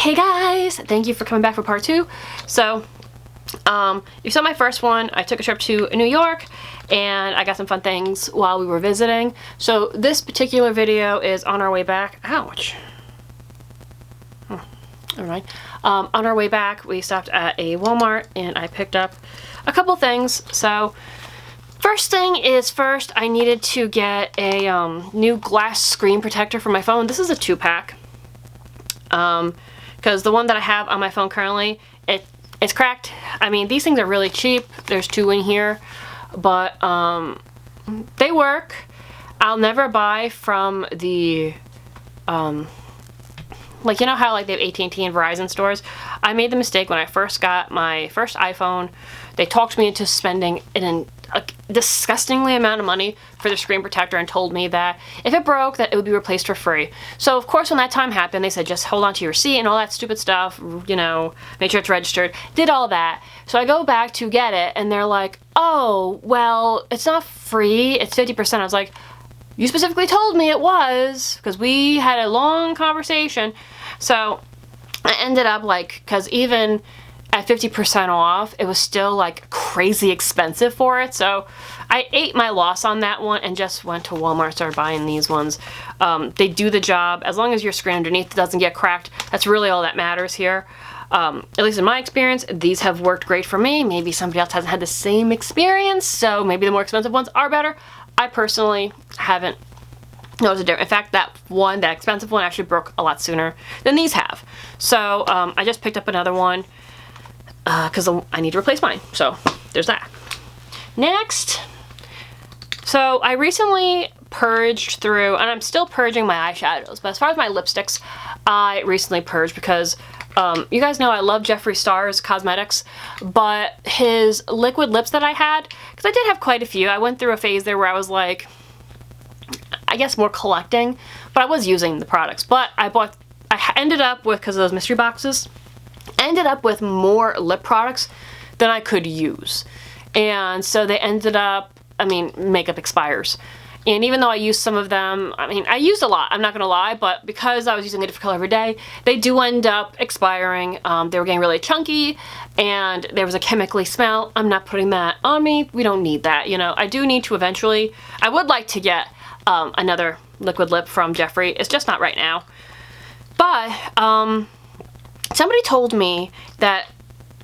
Hey guys, thank you for coming back for part 2. So, you saw my first one. I took a trip to New York and I got some fun things while we were visiting. So this particular video is on our way back. Ouch. Alright. On our way back, we stopped at a Walmart and I picked up a couple things. So, first thing is first, I needed to get a new glass screen protector for my phone. This is a 2-pack. Because the one that I have on my phone currently, it's cracked. I mean, these things are really cheap. There's 2 in here, but they work. I'll never buy from the like, you know how like they have AT&T and Verizon stores? I made the mistake when I first got my first iPhone. They talked me into spending a disgustingly amount of money for the screen protector and told me that if it broke, that it would be replaced for free. So of course when that time happened, they said just hold on to your receipt and all that stupid stuff, you know, make sure it's registered. Did all that. So I go back to get it and they're like, oh, well, it's not free, it's 50%. I was like, you specifically told me it was, because we had a long conversation. So I ended up like, because even at 50% off, it was still like crazy expensive for it. So I ate my loss on that one and just went to Walmart and started buying these ones. They do the job. As long as your screen underneath doesn't get cracked, that's really all that matters here. At least in my experience, these have worked great for me. Maybe somebody else hasn't had the same experience, so maybe the more expensive ones are better. I personally haven't noticed a difference. In fact, that expensive one actually broke a lot sooner than these have. So I just picked up another one because I need to replace mine. So there's that. Next, so I recently purged through, and I'm still purging my eyeshadows, but as far as my lipsticks, I recently purged because you guys know I love Jeffree Star's cosmetics, but his liquid lips that I had, because I did have quite a few, I went through a phase there where I was like, I guess more collecting, but I was using the products. But I ended up with, because of those mystery boxes, ended up with more lip products than I could use. And so they ended up, I mean, makeup expires. And even though I used some of them, I mean, I used a lot, I'm not gonna lie, but because I was using a different color every day, they do end up expiring. They were getting really chunky, and there was a chemically smell. I'm not putting that on me. We don't need that, you know. I do need to eventually, I would like to get another liquid lip from Jeffree. It's just not right now. But somebody told me that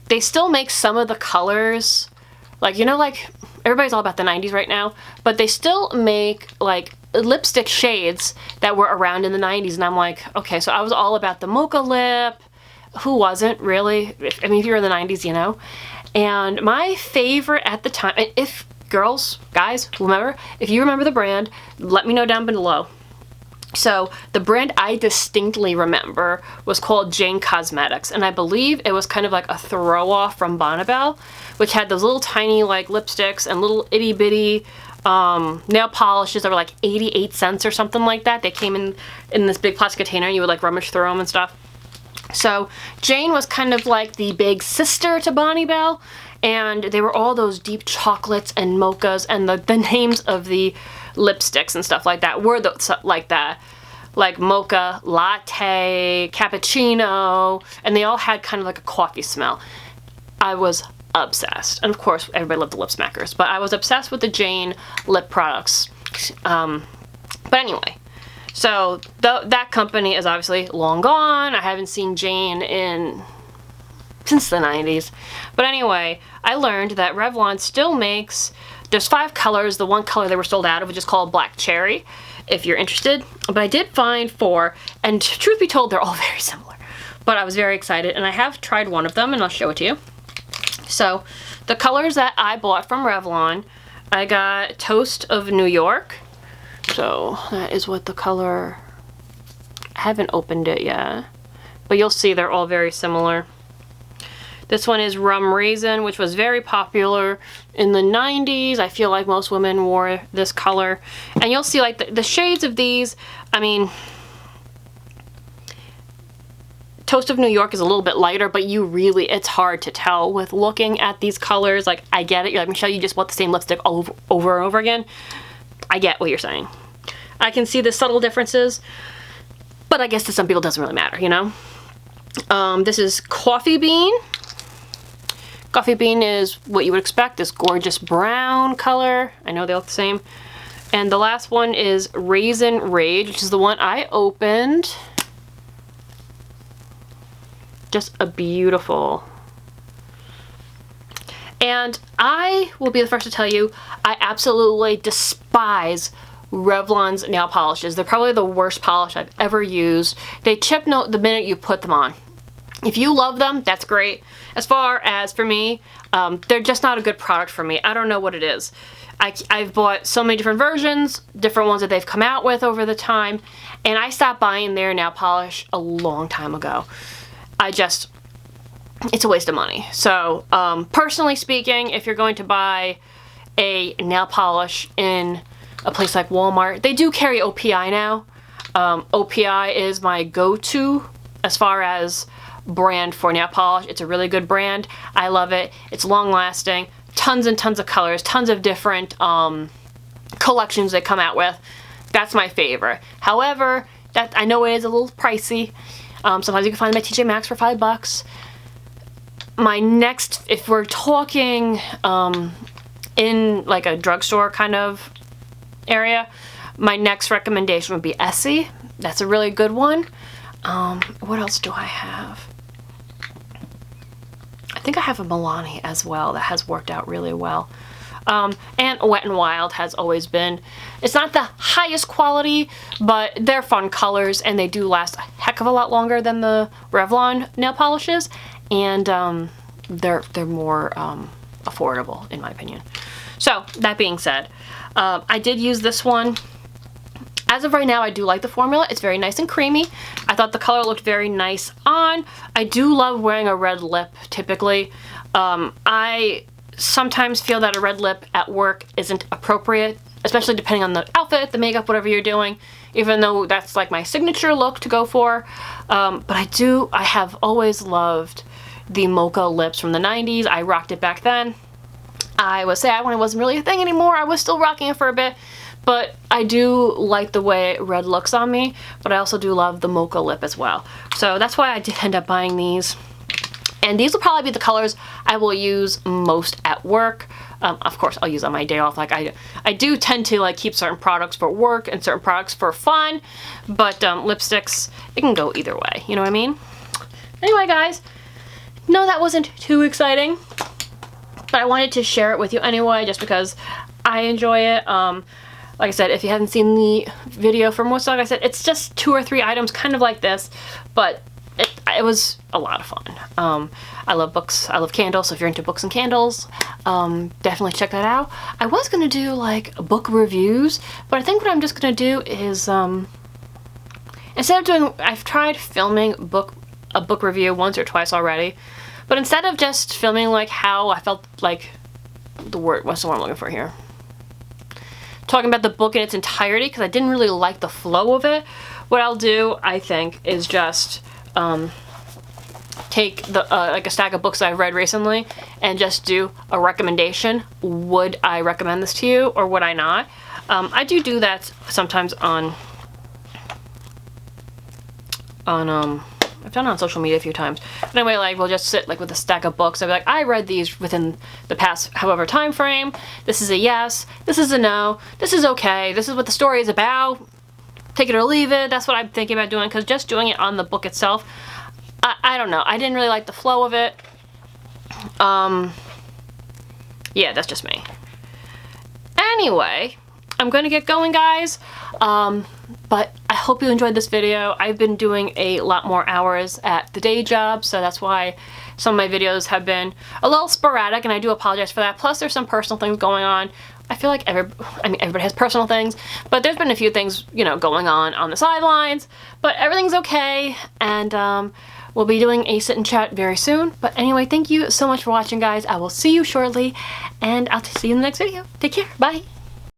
they still make some of the colors, like, you know, like, everybody's all about the 90s right now, but they still make, like, lipstick shades that were around in the 90s, and I'm like, okay, so I was all about the mocha lip. Who wasn't, really? I mean, if you were in the 90s, you know? And my favorite at the time, if girls, guys, whomever, if you remember the brand, let me know down below. So the brand I distinctly remember was called Jane Cosmetics, and I believe it was kind of like a throw-off from Bonnabelle, which had those little tiny like lipsticks and little itty-bitty nail polishes that were like 88 cents or something like that. They came in this big plastic container and you would like rummage through them and stuff. So Jane was kind of like the big sister to Bonnabelle, and they were all those deep chocolates and mochas, and the names of the lipsticks and stuff like that were like that, like mocha, latte, cappuccino, and they all had kind of like a coffee smell. I was obsessed, and of course everybody loved the lip smackers, but I was obsessed with the Jane lip products. But anyway, so that company is obviously long gone. I haven't seen Jane since the 90s. But anyway, I learned that Revlon still makes, there's 5 colors. The one color they were sold out of, which is called Black Cherry, if you're interested. But I did find 4, and truth be told, they're all very similar. But I was very excited, and I have tried one of them, and I'll show it to you. So, the colors that I bought from Revlon, I got Toast of New York. So, that is what the color, I haven't opened it yet, but you'll see they're all very similar. This one is Rum Raisin, which was very popular in the 90s. I feel like most women wore this color. And you'll see like the shades of these, I mean, Toast of New York is a little bit lighter, but it's hard to tell with looking at these colors. Like, I get it. You're like, Michelle, you just bought the same lipstick over and over again. I get what you're saying. I can see the subtle differences, but I guess to some people it doesn't really matter, you know? This is Coffee Bean. Coffee Bean is what you would expect, this gorgeous brown color. I know they look the same. And the last one is Raisin Rage, which is the one I opened. Just a beautiful. And I will be the first to tell you, I absolutely despise Revlon's nail polishes. They're probably the worst polish I've ever used. They chip the minute you put them on. If you love them, that's great. As far as for me, they're just not a good product for me. I don't know what it is. I've bought so many different versions, different ones that they've come out with over the time, and I stopped buying their nail polish a long time ago. It's a waste of money. So, personally speaking, if you're going to buy a nail polish in a place like Walmart, they do carry OPI now. OPI is my go-to as far as brand for nail polish. It's a really good brand. I love it. It's long-lasting. Tons and tons of colors. Tons of different collections they come out with. That's my favorite. However, I know it is a little pricey. Sometimes you can find them at TJ Maxx for $5. My next, if we're talking in like a drugstore kind of area, my next recommendation would be Essie. That's a really good one. What else do I have? I think I have a Milani as well that has worked out really well. And Wet n Wild has always been. It's not the highest quality, but they're fun colors and they do last a heck of a lot longer than the Revlon nail polishes, and they're more affordable in my opinion. So that being said, I did use this one. As of right now, I do like the formula. It's very nice and creamy. I thought the color looked very nice on. I do love wearing a red lip, typically. I sometimes feel that a red lip at work isn't appropriate, especially depending on the outfit, the makeup, whatever you're doing, even though that's like my signature look to go for. But I have always loved the mocha lips from the 90s. I rocked it back then. I was sad when it wasn't really a thing anymore. I was still rocking it for a bit. But I do like the way red looks on me, but I also do love the mocha lip as well. So that's why I did end up buying these. And these will probably be the colors I will use most at work. Of course, I'll use on my day off. Like I do tend to like keep certain products for work and certain products for fun, but lipsticks, it can go either way. You know what I mean? Anyway, guys, no, that wasn't too exciting, but I wanted to share it with you anyway, just because I enjoy it. Like I said, if you haven't seen the video for most, like I said, it's just 2 or 3 items kind of like this, but it was a lot of fun. I love books, I love candles, so if you're into books and candles, definitely check that out. I was going to do like book reviews, but I think what I'm just going to do is, instead of doing, I've tried filming a book review once or twice already, but instead of just filming like how I felt like, what's the word I'm looking for here? Talking about the book in its entirety, because I didn't really like the flow of it. What I'll do, I think, is just take the like a stack of books I've read recently and just do a recommendation. Would I recommend this to you or would I not? I do that sometimes on I've done it on social media a few times. But anyway, like we'll just sit like with a stack of books. I'll be like, I read these within the past however time frame. This is a yes. This is a no. This is okay. This is what the story is about. Take it or leave it. That's what I'm thinking about doing, because just doing it on the book itself, I don't know. I didn't really like the flow of it. Yeah, that's just me. Anyway, I'm going to get going, guys. But I hope you enjoyed this video. I've been doing a lot more hours at the day job, so that's why some of my videos have been a little sporadic, and I do apologize for that. Plus, there's some personal things going on. I feel like everybody has personal things, but there's been a few things, you know, going on the sidelines, but everything's okay, and we'll be doing a sit and chat very soon. But anyway, thank you so much for watching, guys. I will see you shortly, and I'll see you in the next video. Take care. Bye.